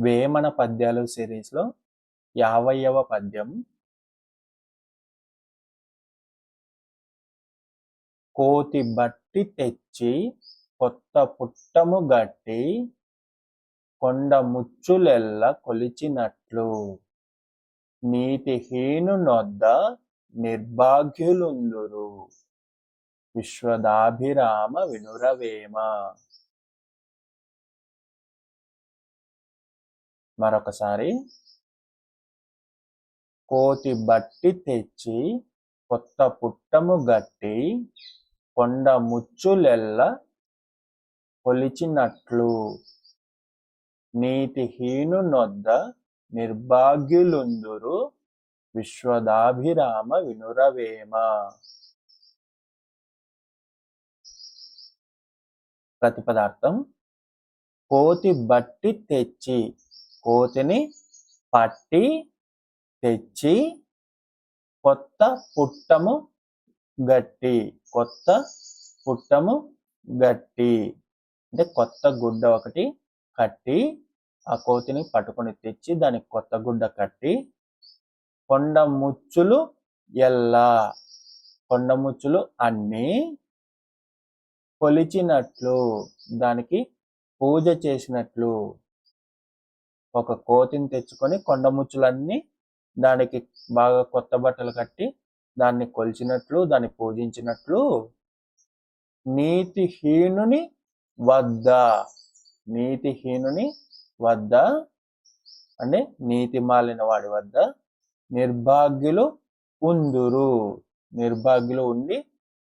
వేమన పద్యాలు సిరీస్లో 50వ పద్యం. కోతి బట్టి తెచ్చి కొత్త పుట్టము గట్టి కొండ ముచ్చులెల్ల కొలిచినట్లు నీతిహీనునొద్ద నిర్భాగ్యులుందురు విశ్వదాభిరామ వినురవేమ. మరొకసారి. కోతి బట్టి తెచ్చి కొత్త పుట్టము గట్టి కొండ ముచ్చులెల్ల కొలిచినట్లు నీతిహీనునొద్ద నిర్భాగ్యులుందురు విశ్వదాభిరామ వినురవేమ. ప్రతిపదార్థం. కోతి బట్టి తెచ్చి, కోతిని పట్టి తెచ్చి కొత్త పుట్టము గట్టి, కొత్త పుట్టము గట్టి అంటే కొత్త గుడ్డ ఒకటి కట్టి, ఆ కోతిని పట్టుకొని తెచ్చి దానికి కొత్త గుడ్డ కట్టి కొండ ముచ్చులు ఎల్లా, కొండ ముచ్చులు అన్నీ కొలిచినట్లు, దానికి పూజ చేసినట్లు. ఒక కోతిని తెచ్చుకొని కొండ ముచ్చులన్నీ దానికి బాగా కొత్త బట్టలు కట్టి దాన్ని కొలిచినట్లు, దాన్ని పూజించినట్లు నీతిహీనుని వద్ద, నీతిహీనుని వద్ద అంటే నీతి మాలిన వాడి వద్ద నిర్భాగ్యులు ఉందురు, నిర్భాగ్యులు ఉండి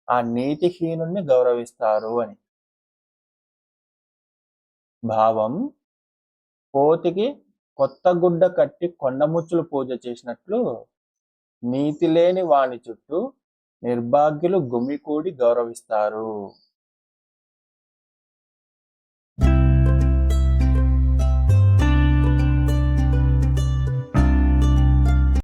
ఆ నీతిహీనుని గౌరవిస్తారు అని. భావం. కోతికి కొత్త గుడ్డ కట్టి కొండముచ్చులు పూజ చేసినట్లు నీతి లేని వాని చుట్టూ నిర్భాగ్యులు గుమికూడి గౌరవిస్తారు.